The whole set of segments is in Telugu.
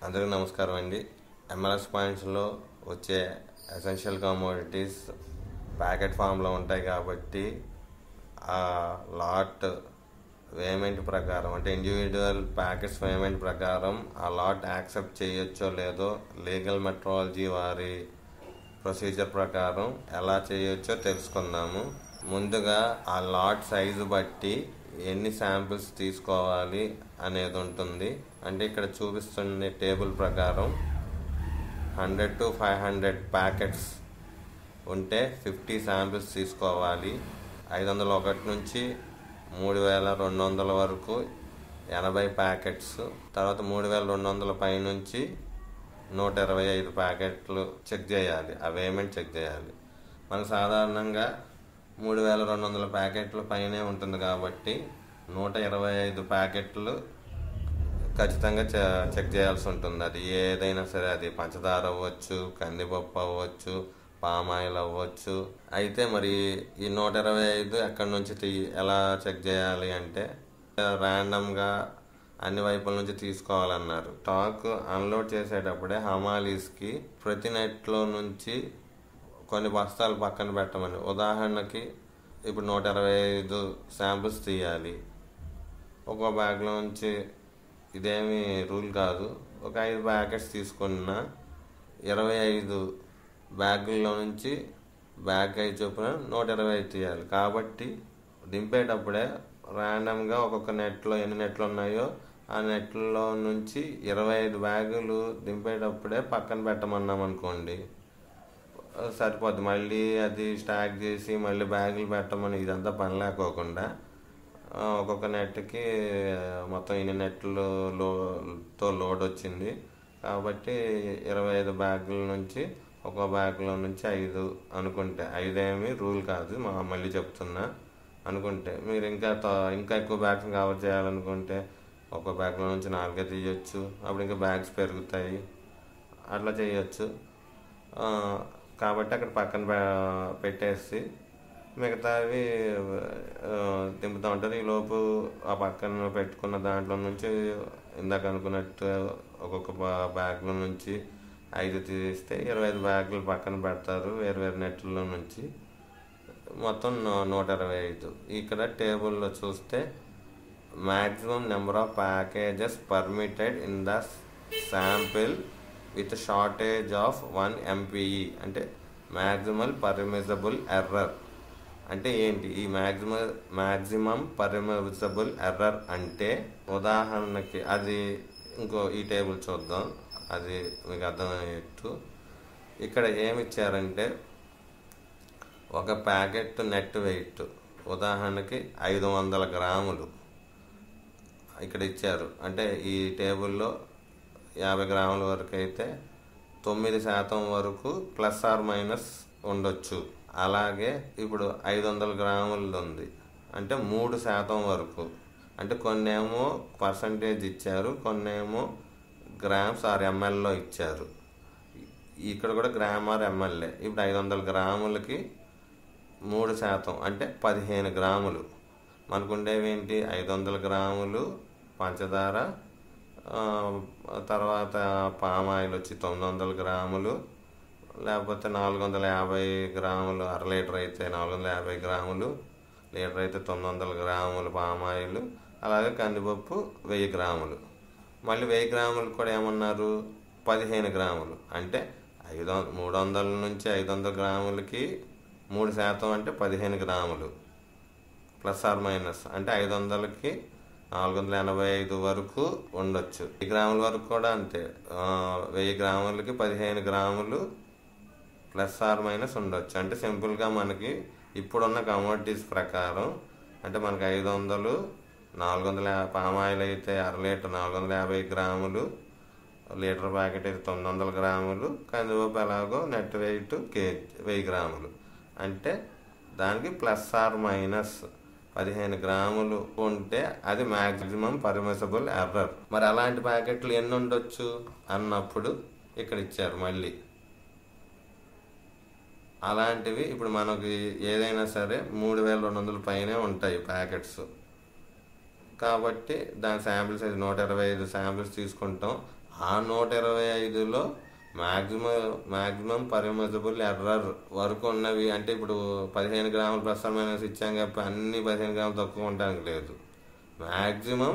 అందరికీ నమస్కారం అండి. ఎంఎల్ఎస్ పాయింట్స్లో వచ్చే ఎసెన్షియల్ కమోడిటీస్ ప్యాకెట్ ఫామ్లో ఉంటాయి కాబట్టి ఆ లాట్ పేమెంట్ ప్రకారం అంటే ఇండివిజువల్ ప్యాకెట్స్ పేమెంట్ ప్రకారం ఆ లాట్ యాక్సెప్ట్ చేయొచ్చో లేదో లీగల్ మెట్రాలజీ వారి ప్రొసీజర్ ప్రకారం ఎలా చేయొచ్చో తెలుసుకుందాము. ముందుగా ఆ లాట్ సైజు బట్టి ఎన్ని శాంపిల్స్ తీసుకోవాలి అనేది ఉంటుంది. అంటే ఇక్కడ చూపిస్తున్న టేబుల్ ప్రకారం 100 to 500 ప్యాకెట్స్ ఉంటే 50 శాంపిల్స్ తీసుకోవాలి. 501 నుంచి 3200 వరకు 80 ప్యాకెట్స్, తర్వాత 3200 పై నుంచి 125 ప్యాకెట్లు చెక్ చేయాలి. ఆ పేమెంట్ చెక్ చేయాలి. మనకు సాధారణంగా 3200 ప్యాకెట్ల పైనే ఉంటుంది కాబట్టి 125 ప్యాకెట్లు ఖచ్చితంగా చెక్ చేయాల్సి ఉంటుంది. అది ఏదైనా సరే, అది పంచదార అవ్వచ్చు, కందిపప్పు అవ్వచ్చు, పామాయిల్ అవ్వచ్చు. అయితే మరి ఈ 125 ఎక్కడి నుంచి ఎలా చెక్ చేయాలి అంటే ర్యాండమ్గా అన్ని వైపుల నుంచి తీసుకోవాలన్నారు. స్టాక్ అన్లోడ్ చేసేటప్పుడే హమాలీస్కి ప్రతి నెట్లో నుంచి కొన్ని బస్తాలు పక్కన పెట్టమని, ఉదాహరణకి ఇప్పుడు 125 శాంపిల్స్ తీయాలి. ఒక బ్యాగ్లో నుంచి, ఇదేమి రూల్ కాదు, ఒక 5 ప్యాకెట్స్ తీసుకున్న 25 బ్యాగుల్లో నుంచి బ్యాగ్ 5 చొప్పున 125 తీయాలి. కాబట్టి దింపేటప్పుడే ర్యాండమ్గా ఒక్కొక్క నెట్లో ఎన్ని నెట్లు ఉన్నాయో ఆ నెట్లో నుంచి 25 బ్యాగులు దింపేటప్పుడే పక్కన పెట్టమన్నాం అనుకోండి, సరిపోద్ది. మళ్ళీ అది స్టాక్ చేసి మళ్ళీ బ్యాగులు పెట్టమని ఇదంతా పని లేకోకుండా ఒక్కొక్క నెట్కి మొత్తం ఇన్ని నెట్లతో లోడ్ వచ్చింది కాబట్టి 25 బ్యాగుల నుంచి ఒక బ్యాగ్లో నుంచి 5 అనుకుంటే, 5 ఏమి రూల్ కాదు, మళ్ళీ చెప్తున్నా. అనుకుంటే మీరు ఇంకా ఎక్కువ బ్యాగ్స్ కవర్ చేయాలనుకుంటే ఒక బ్యాగ్లో నుంచి 4 తీయచ్చు. అప్పుడు ఇంకా బ్యాగ్స్ పెరుగుతాయి, అట్లా చేయొచ్చు. కాబట్టి అక్కడ పక్కన పెట్టేసి మిగతావి దింపుతూ ఉంటారు. ఈలోపు ఆ పక్కన పెట్టుకున్న దాంట్లో నుంచి ఇందాక అనుకున్నట్టు ఒక్కొక్క బ్యాగ్లో నుంచి 5 తీస్తే 25 బ్యాగులు పక్కన పెడతారు వేరు నెట్లలో నుంచి. మొత్తం 125. ఇక్కడ టేబుల్లో చూస్తే maximum number of packages permitted in the sample with shortage of 1 MPE అంటే మ్యాక్సిమల్ పర్మిసబుల్ ఎర్రర్. అంటే ఏంటి ఈ మ్యాక్సిమం పర్మిసబుల్ ఎర్రర్ అంటే? ఉదాహరణకి అది ఈ టేబుల్ చూద్దాం, అది మీకు అర్థమయ్యేట్టు. ఇక్కడ ఏమి ఇచ్చారంటే ఒక ప్యాకెట్ నెట్ వెయిట్ ఉదాహరణకి 500 గ్రాములు ఇక్కడ ఇచ్చారు. అంటే ఈ టేబుల్లో 50 గ్రాముల వరకు అయితే 9% వరకు ప్లస్ ఆర్ మైనస్ ఉండొచ్చు. అలాగే ఇప్పుడు 500 గ్రాములు ఉంది అంటే 3% వరకు. అంటే కొన్నేమో పర్సంటేజ్ ఇచ్చారు, కొన్నేమో గ్రామ్స్ ఆర్ ఎంఎల్లో ఇచ్చారు. ఇక్కడ కూడా గ్రామ్ ఆర్ ఎంఎల్ఏ. ఇప్పుడు 500 గ్రాములకి 3% అంటే 15 గ్రాములు. మనకుండేవి ఏంటి? 500 గ్రాములు పంచదార, తర్వాత పామాయిల్ వచ్చి 900 గ్రాములు, లేకపోతే 450 గ్రాములు, అర లీటర్ అయితే 450 గ్రాములు, లీటర్ అయితే 900 గ్రాములు పామాయిల్, అలాగే కందిపప్పు 1000 గ్రాములు. మళ్ళీ 1000 గ్రాములు కూడా ఏమన్నారు? 15 గ్రాములు. అంటే 300 నుంచి 500 గ్రాములకి 3% అంటే 15 గ్రాములు ప్లస్ ఆర్ మైనస్. అంటే 500కి 485 వరకు ఉండొచ్చు. 10 గ్రాముల వరకు కూడా అంతే, 1000 గ్రాములకి 15 గ్రాములు ప్లస్ ఆర్ మైనస్ ఉండొచ్చు. అంటే సింపుల్గా మనకి ఇప్పుడున్న కమోడిటీస్ ప్రకారం అంటే మనకి 500, 450 పామాయిల్ అయితే అర లీటర్ 450 గ్రాములు, లీటర్ ప్యాకెట్ అయితే 900 గ్రాములు, కందిపప్పు ఎలాగో నెట్ వెయిట్ 1000 గ్రాములు. అంటే దానికి ప్లస్ ఆర్ మైనస్ 15 గ్రాములు ఉంటే అది మ్యాక్సిమం పర్మిసబుల్ ఎర్రర్. మరి అలాంటి ప్యాకెట్లు ఎన్ని ఉండొచ్చు అన్నప్పుడు ఇక్కడ ఇచ్చారు మళ్ళీ అలాంటివి. ఇప్పుడు మనకి ఏదైనా సరే 3200 పైనే ఉంటాయి ప్యాకెట్స్ కాబట్టి దాని శాంపిల్ సైజ్ 125 శాంపిల్స్ తీసుకుంటాం. ఆ 125లో మ్యాక్సిమం పర్మిసిబుల్ ఎర్రర్ వరకు ఉన్నవి. అంటే ఇప్పుడు 15 గ్రాములు ప్లస్ ఆర్ మైనస్ ఇచ్చాం కాబట్టి అన్ని 15 గ్రాములు తక్కువ ఉండడానికి లేదు. మ్యాక్సిమం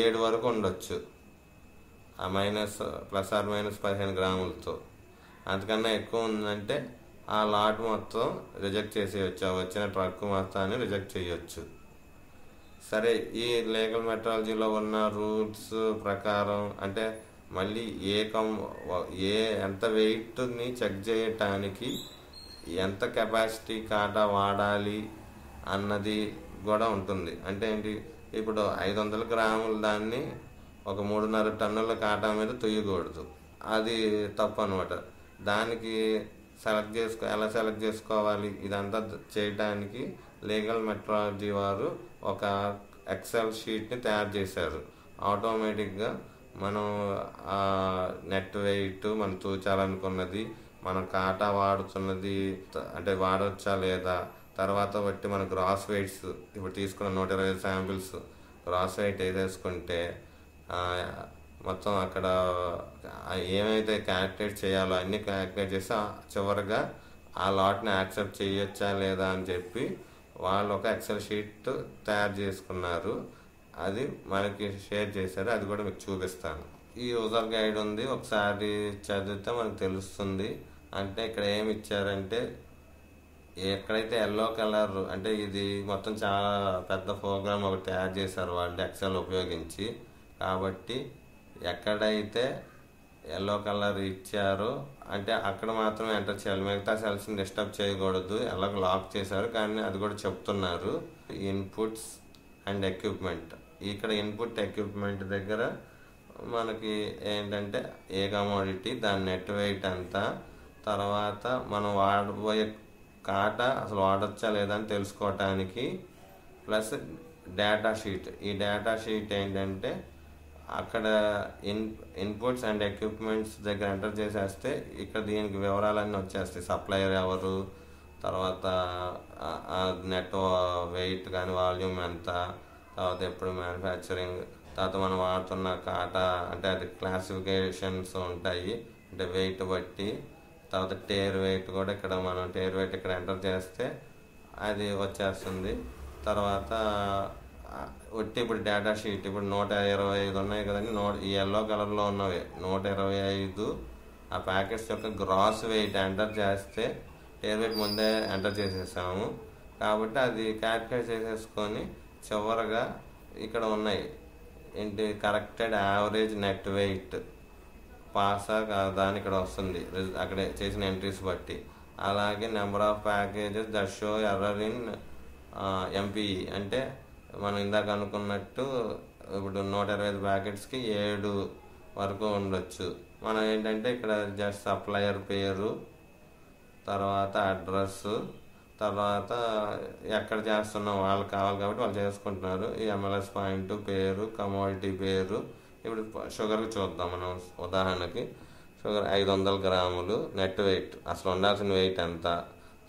7 వరకు ఉండొచ్చు ఆ ప్లస్ ఆర్ మైనస్ 15 గ్రాములతో. అంతకన్నా ఎక్కువ ఉందంటే ఆ లాట్ మొత్తం రిజెక్ట్ చేసేయచ్చు, వచ్చిన ట్రక్ మొత్తాన్ని రిజెక్ట్ చేయొచ్చు. సరే, ఈ లీగల్ మెట్రాలజీలో ఉన్న రూల్స్ ప్రకారం అంటే మళ్ళీ ఎంత వెయిట్ని చెక్ చేయటానికి ఎంత కెపాసిటీ కాటా వాడాలి అన్నది కూడా ఉంటుంది. అంటే ఏంటి, ఇప్పుడు 500 గ్రాముల దాన్ని ఒక 3.5 టన్నుల కాటా మీద తొయ్యకూడదు, అది తప్పు అనమాట. దానికి ఎలా సెలెక్ట్ చేసుకోవాలి ఇదంతా చేయడానికి లీగల్ మెట్రాలజీ వారు ఒక ఎక్సెల్ షీట్ని తయారు చేశారు. ఆటోమేటిక్గా మనం నెట్ వెయిట్ మనం తూచాలనుకున్నది, మనం కాటా వాడుతున్నది అంటే వాడొచ్చా లేదా, తర్వాత బట్టి మన గ్రాస్ వెయిట్స్ ఇప్పుడు తీసుకున్న 125 శాంపిల్స్ గ్రాస్ వెయిట్ వేసేసుకుంటే మొత్తం అక్కడ ఏమైతే క్యాలిక్యులేట్ చేయాలో అన్నీ క్యాలిక్యులేట్ చేసి చివరిగా ఆ లాట్ని యాక్సెప్ట్ చేయొచ్చా లేదా అని చెప్పి వాళ్ళు ఒక ఎక్సెల్ షీట్ తయారు చేసుకున్నారు. అది మనకి షేర్ చేశారు, అది కూడా మీకు చూపిస్తాను. ఈ యూజర్ గైడ్ ఉంది, ఒకసారి చదివితే మనకు తెలుస్తుంది. అంటే ఇక్కడ ఏమి ఇచ్చారంటే ఎక్కడైతే ఎల్లో కలర్ అంటే ఇది మొత్తం చాలా పెద్ద ప్రోగ్రామ్ ఒకటి తయారు చేశారు వాళ్ళు ఎక్సెల్ ఉపయోగించి. కాబట్టి ఎక్కడైతే ఎల్లో కలర్ ఇచ్చారో అంటే అక్కడ మాత్రమే ఎంటర్ చేయాలి, మిగతా సెల్స్ని డిస్టర్బ్ చేయకూడదు. ఎలా లాక్ చేశారు కానీ అది కూడా చెప్తున్నారు. ఇన్పుట్స్ అండ్ ఎక్విప్మెంట్, ఇక్కడ ఇన్పుట్ ఎక్విప్మెంట్ దగ్గర మనకి ఏంటంటే ఏ కమోడిటీ, దాని నెట్ వెయిట్ ఎంత, తర్వాత మనం వాడబోయే కాటా అసలు వాడచ్చా లేదా అని తెలుసుకోవటానికి, ప్లస్ డేటా షీట్. ఈ డేటా షీట్ ఏంటంటే అక్కడ ఇన్పుట్స్ అండ్ ఎక్విప్మెంట్స్ దగ్గర ఎంటర్ చేసేస్తే ఇక్కడ దీనికి వివరాలన్నీ వచ్చేస్తాయి. సప్లయర్ ఎవరు, తర్వాత నెట్ వెయిట్ కానీ వాల్యూమ్ ఎంత, తర్వాత ఎప్పుడు మ్యానుఫ్యాక్చరింగ్, తర్వాత మనం వాడుతున్న కాటా అంటే అది క్లాసిఫికేషన్స్ ఉంటాయి అంటే వెయిట్ బట్టి, తర్వాత టేర్ వెయిట్ కూడా ఇక్కడ మనం టేర్ వెయిట్ ఇక్కడ ఎంటర్ చేస్తే అది వచ్చేస్తుంది. తర్వాత ఇప్పుడు డేటా షీట్ ఇప్పుడు 125 ఉన్నాయి కదండి, ఈ ఎల్లో కలర్లో ఉన్నవి 125 ఆ ప్యాకెట్స్ యొక్క గ్రాస్ వెయిట్ ఎంటర్ చేస్తే టేర్ వెయిట్ ముందే ఎంటర్ చేసేసాము కాబట్టి అది క్యాల్కులేట్ చేసేసుకొని చివరగా ఇక్కడ ఉన్నాయి ఏంటి కరెక్టెడ్ యావరేజ్ నెట్ వెయిట్ పాసా కాదా అని ఇక్కడ వస్తుంది అక్కడే చేసిన ఎంట్రీస్ బట్టి. అలాగే number of packages that show error in MPE అంటే మనం ఇందాక అనుకున్నట్టు ఇప్పుడు 125 ప్యాకెట్స్కి 7 వరకు ఉండొచ్చు. మనం ఏంటంటే ఇక్కడ జస్ట్ సప్లయర్ పేరు, తర్వాత అడ్రస్, తర్వాత ఎక్కడ చేస్తున్నాం వాళ్ళకి కావాలి కాబట్టి వాళ్ళు చేసుకుంటున్నారు. ఈ ఎంఎల్ఎస్ పాయింట్ పేరు, కమోడిటీ పేరు. ఇప్పుడు షుగర్కి చూద్దాం మనం ఉదాహరణకి. షుగర్ 500 గ్రాములు నెట్ వెయిట్, అసలు ఉండాల్సిన వెయిట్ ఎంత,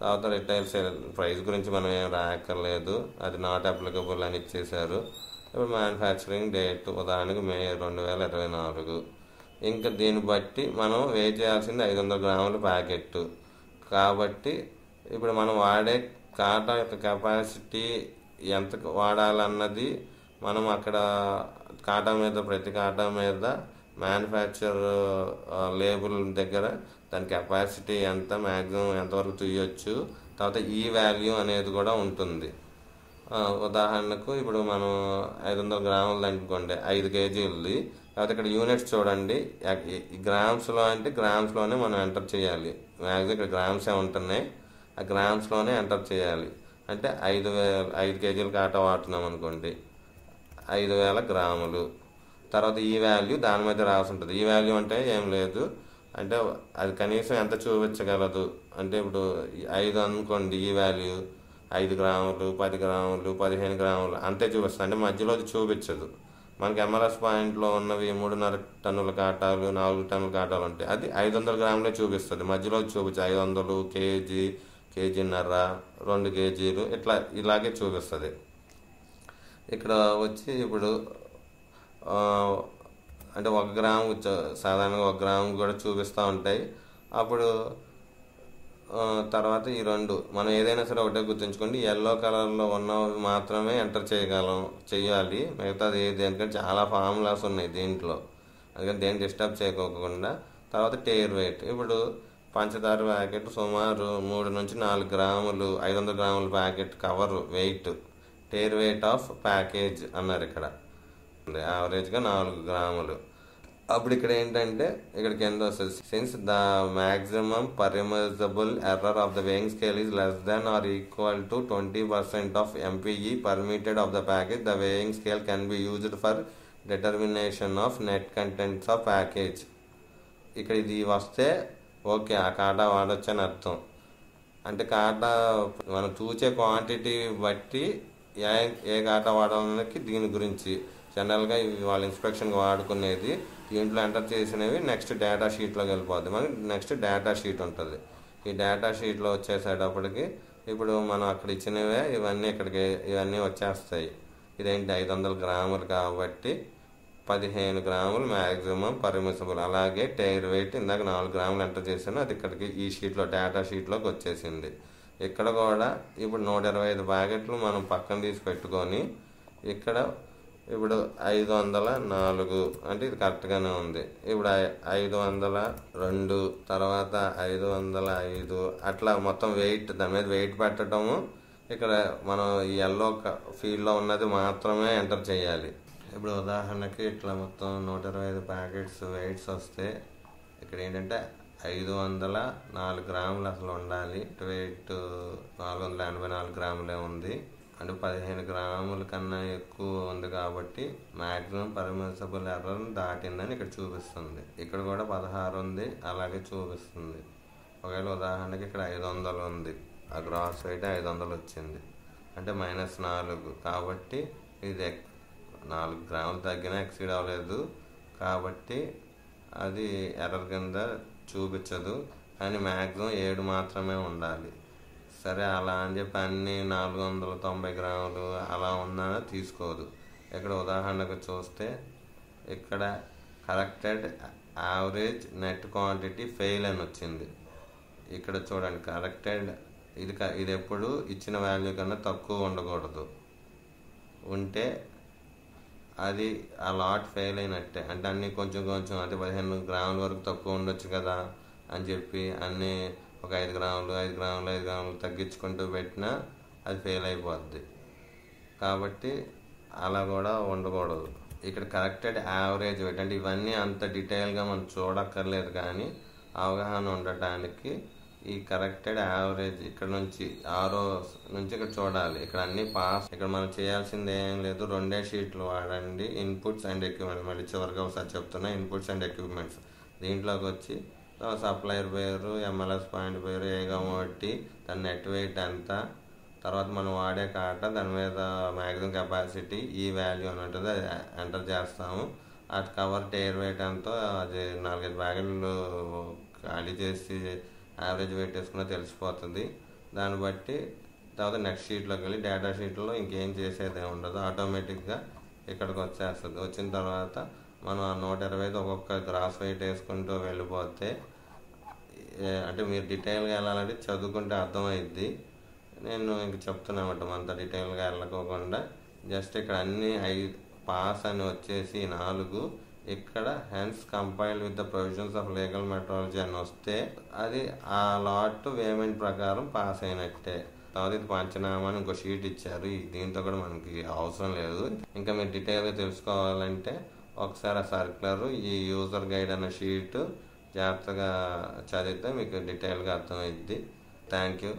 తర్వాత రిటైల్ సేల్ ప్రైస్ గురించి మనం ఏం రాయక్కర్లేదు, అది నాట్ అప్లికబుల్ అని ఇచ్చేశారు. ఇప్పుడు మ్యానుఫ్యాక్చరింగ్ డేట్ ఉదాహరణకి మే 2024. ఇంకా దీన్ని బట్టి మనం వెయిట్ చేయాల్సింది 500 గ్రాముల ప్యాకెట్ కాబట్టి ఇప్పుడు మనం వాడే కాటా యొక్క కెపాసిటీ ఎంత వాడాలన్నది మనం అక్కడ కాటా మీద ప్రతి కాటా మీద మ్యానుఫ్యాక్చర్ లేబుల్ దగ్గర దాని కెపాసిటీ ఎంత, మ్యాక్సిమం ఎంతవరకు తీయొచ్చు, తర్వాత ఈ వాల్యూ అనేది కూడా ఉంటుంది. ఉదాహరణకు ఇప్పుడు మనం 500 గ్రాములు అనుకోండి 5 కేజీలది, కాబట్టి ఇక్కడ యూనిట్స్ చూడండి గ్రామ్స్లో అంటే గ్రామ్స్లోనే మనం ఎంటర్ చేయాలి. మ్యాక్సిమం ఇక్కడ గ్రామ్సే ఉంటున్నాయి, ఆ గ్రామ్స్లోనే ఎంటర్ చేయాలి. అంటే 5 కేజీలు కాటా వాడుతున్నాం అనుకోండి 5000 గ్రాములు. తర్వాత ఈ వాల్యూ దాని మీద రాసి ఉంటుంది. ఈ వాల్యూ అంటే ఏం లేదు, అంటే అది కనీసం ఎంత చూపించగలదు అంటే ఇప్పుడు 5 అనుకోండి, ఈ వాల్యూ 5 గ్రాములు, 10 గ్రాములు, 15 గ్రాములు అంతే చూపిస్తుంది. అంటే మధ్యలో అది చూపించదు. మనకి ఎంఆర్ఎస్ పాయింట్లో ఉన్నవి 3.5 టన్నుల కాటాలు, 4 టన్నుల కాటాలు ఉంటాయి, అది 500 గ్రాములే చూపిస్తుంది. మధ్యలో చూపించదు 500, కేజీ, కేజీన్నర, 2 కేజీలు ఇలాగే చూపిస్తుంది. ఇక్కడ వచ్చి ఇప్పుడు అంటే 1 గ్రాము సాధారణంగా 1 గ్రాము కూడా చూపిస్తూ ఉంటాయి. అప్పుడు తర్వాత ఈ రెండు మనం ఏదైనా సరే ఒకటే గుర్తుంచుకోండి, ఎల్లో కలర్లో ఉన్నవి మాత్రమే ఎంటర్ చేయాలి. మిగతాది ఎందుకంటే చాలా ఫార్ములాస్ ఉన్నాయి దీంట్లో, అందుకని దేన్ని డిస్టర్బ్ చేయకోకుండా. తర్వాత టేర్ వెయిట్. ఇప్పుడు పంచదార ప్యాకెట్ సుమారు 3 నుంచి 4 గ్రాములు, 500 గ్రాముల packet cover weight, tare weight of package అన్నారు ఇక్కడ. యావరేజ్గా 4 గ్రాములు. అప్పుడు ఇక్కడ ఏంటంటే ఇక్కడ కింద వస్తుంది, since the maximum permissible error of the weighing scale is less than or equal to 20% of ఎంపీఈ permitted of the package, the weighing scale can be used for determination of net contents of package. ఇక్కడ ఇది వస్తే ఓకే, ఆ కాటా వాడచ్చు అని అర్థం. అంటే కాటా మనం చూసే క్వాంటిటీ బట్టి ఏ కాటా వాడాలకి దీని గురించి జనరల్గా వాళ్ళ ఇన్స్పెక్షన్కి వాడుకునేది దీంట్లో ఎంటర్ చేసినవి నెక్స్ట్ డేటా షీట్లోకి వెళ్ళిపోద్ది. మనకి నెక్స్ట్ డేటా షీట్ ఉంటుంది. ఈ డేటా షీట్లో వచ్చేసేటప్పటికి ఇప్పుడు మనం అక్కడ ఇచ్చినవే ఇవన్నీ వచ్చేస్తాయి. ఇదేంటి 500 గ్రాములు కాబట్టి 15 గ్రాములు మ్యాక్సిమం పర్మిసిబుల్. అలాగే టైర్ వెయిట్ ఇందాక 4 గ్రాములు ఎంటర్ చేశాను, అది ఇక్కడికి ఈ షీట్లో డేటా షీట్లోకి వచ్చేసింది. ఇక్కడ కూడా ఇప్పుడు 125 ప్యాకెట్లు మనం పక్కన తీసి పెట్టుకొని ఇక్కడ ఇప్పుడు 504 అంటే ఇది కరెక్ట్గానే ఉంది. ఇప్పుడు 502 తర్వాత 505 అట్లా మొత్తం వెయిట్, దాని మీద వెయిట్ పెట్టడము. ఇక్కడ మనం ఈ ఎల్లో ఫీల్డ్లో ఉన్నది మాత్రమే ఎంటర్ చేయాలి. ఇప్పుడు ఉదాహరణకి ఇట్లా మొత్తం 125 ప్యాకెట్స్ వెయిట్స్ వస్తే ఇక్కడ ఏంటంటే 504 గ్రాములు అసలు ఉండాలి. వెయిట్ 484 గ్రాములే ఉంది. అంటే 15 గ్రాముల కన్నా ఎక్కువ ఉంది కాబట్టి మ్యాక్సిమం పర్మిసిబుల్ ఎర్రర్ దాటిందని ఇక్కడ చూపిస్తుంది. ఇక్కడ కూడా 16 ఉంది, అలాగే చూపిస్తుంది. ఒకవేళ ఉదాహరణకి ఇక్కడ 500 ఉంది, ఆ గ్రాస్ వెయిట్ 500 వచ్చింది అంటే -4 కాబట్టి ఇది 4 గ్రాములు తగ్గినా ఎక్సీడ్ అవ్వలేదు కాబట్టి అది ఎర్రర్ కింద చూపించదు. కానీ మ్యాక్సిమం 7 మాత్రమే ఉండాలి. సరే అలా అని చెప్పి అన్ని 490 గ్రాములు అలా ఉన్నా తీసుకోదు. ఇక్కడ ఉదాహరణకు చూస్తే ఇక్కడ corrected average net quantity fail అని వచ్చింది. ఇక్కడ చూడండి, కరెక్టెడ్ ఇది ఎప్పుడు ఇచ్చిన వాల్యూ కన్నా తక్కువ ఉండకూడదు. ఉంటే అది ఆ లాట్ ఫెయిల్ అయినట్టే. అంటే అన్నీ కొంచెం అంటే 15 గ్రాముల వరకు తక్కువ ఉండొచ్చు కదా అని చెప్పి అన్నీ ఒక 5 గ్రాములు తగ్గించుకుంటూ పెట్టినా అది ఫెయిల్ అయిపోద్ది. కాబట్టి అలా కూడా ఉండకూడదు. ఇక్కడ కరెక్టెడ్ యావరేజ్ వెయిట్ అంటే ఇవన్నీ అంత డీటెయిల్గా మనం చూడక్కర్లేదు, కానీ అవగాహన ఉండటానికి ఈ కరెక్టెడ్ యావరేజ్ ఇక్కడ నుంచి 6 నుంచి ఇక్కడ చూడాలి. ఇక్కడ అన్ని పాస్. ఇక్కడ మనం చేయాల్సింది ఏం లేదు, 2 షీట్లు వాడండి. ఇన్పుట్స్ అండ్ ఎక్విప్మెంట్స్, మళ్ళీ చివరిగా ఒకసారి చెప్తున్నా, ఇన్పుట్స్ అండ్ ఎక్విప్మెంట్స్ దీంట్లోకి వచ్చి సప్లయర్ పేరు, ఎంఎల్ఎస్ పాయింట్ పేరు, ఏ కమోడిటీ, దాని నెట్ వెయిట్ ఎంత, తర్వాత మనం వాడే కాట, దాని మీద మ్యాక్సిమం కెపాసిటీ, ఈ వాల్యూ అని ఉంటుంది, అది ఎంటర్ చేస్తాము. అది కవర్ టైర్ వెయిట్ ఎంతో అది 4-5 ప్యాకెట్లు ఖాళీ చేసి యావరేజ్ వెయిట్ వేసుకున్నా తెలిసిపోతుంది. దాన్ని బట్టి తర్వాత నెక్స్ట్ షీట్లోకి వెళ్ళి డేటా షీట్లో ఇంకేం చేసేది ఉండదు, ఆటోమేటిక్గా ఇక్కడికి వచ్చేస్తుంది. వచ్చిన తర్వాత మనం ఆ 125 ఒక్కొక్క గ్రాస్ వెయిట్ వేసుకుంటూ వెళ్ళిపోతే, అంటే మీరు డీటెయిల్గా వెళ్ళాలంటే చదువుకుంటే అర్థమైద్ది. నేను ఇంక చెప్తున్నామంట అంత డీటెయిల్గా వెళ్ళకోకుండా జస్ట్ ఇక్కడ అన్ని పాస్ అని వచ్చేసి 4, ఇక్కడ hence compiled with the provisions of legal metrology అని వస్తే అది ఆ లాట్ పేమెంట్ ప్రకారం పాస్ అయినట్టే. తర్వాత ఇది పంచనామా అని ఇంకో షీట్ ఇచ్చారు, దీంతో కూడా మనకి అవసరం లేదు. ఇంకా మీరు డీటెయిల్గా తెలుసుకోవాలంటే ఒకసారి ఆ సర్క్యులర్, ఈ యూజర్ గైడ్ అన్న షీట్ జాగ్రత్తగా చదివితే మీకు డీటెయిల్గా అర్థమైద్ది. Thank you.